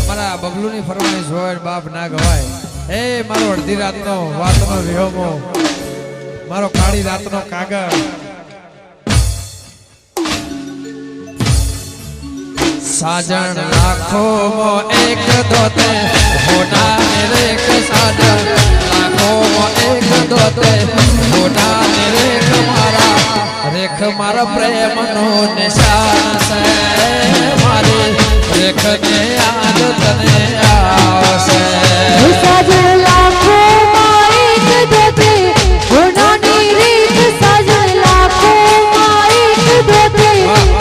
મારા બબલુની ફરમાઈશ હોય બાપ ના ગવાય એ મારો અડધી રાતનો વાતનો વિહોમો મારો કાળી રાતનો કાગળ સાજણ લાખો મો એક દોતે હોના રેખ સાજણ લાખો મો એક દોતે હોના રેખ મારા પ્રેમનો નિશાન છે મારી રેખ ને યાદ તને આવશે સાજણ લાખો માં એક દોતે હોનાની રેખ સાજણ લાખો માં એક દોતે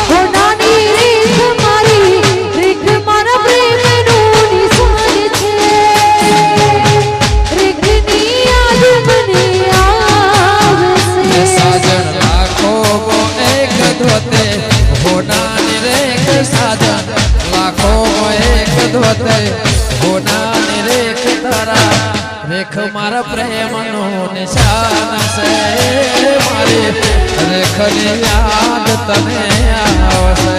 હોનાની રેખ મારી રેખ મારા પ્રેમનો નિશાન છે રેખની યાદ મને આવશે સાજણ લાખો મો એક દોતે હોનાની રેખ સાજણ લાખો મો એક દોતે હોનાની રેખ તારા રેખ મારા પ્રેમનો નિશાન છે મારી રેખની યાદ તને આવશે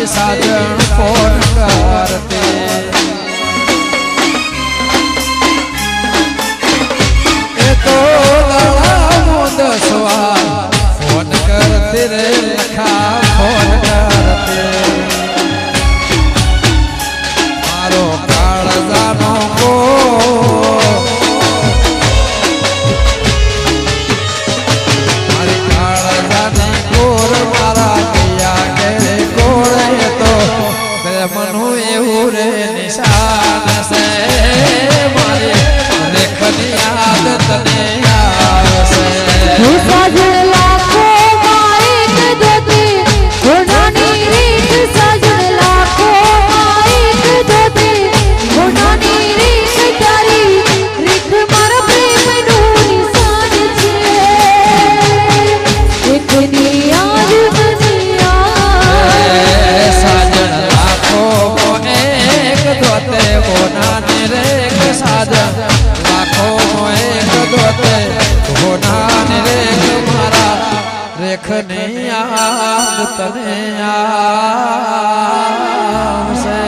સાજણ ફોન કરતે એ તો દાડા દસવા ફોન કરતે રે લખા ફોન કરતે મારો કાળજાનો ગો મારી કાળજાની ગોર મારા મનું એવું રે નિશાન છે મારી રેખની યાદ તને આવશે સાજણ લાખો માં એક દોતે હોનાની રેખ સાજણ લાખો માં એક દોતે હોનાની રેખ તારી રેખ મારા પ્રેમનો નિશાન છે રેખની યાદ મને આવશે સાજણ લાખો મો એક દોતે હોનાની રેખ સાજણ લાખો મો એક દોતે હોનાની રેખ મારા રેખની યાદ તને આવશે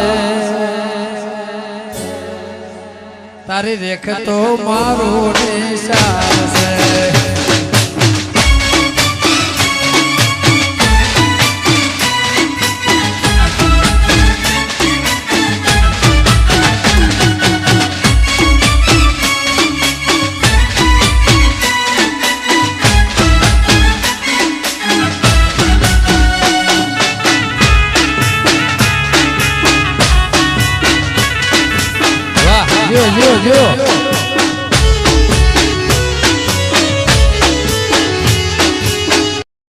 તારી રેખ તો મારું નિશાન છે જો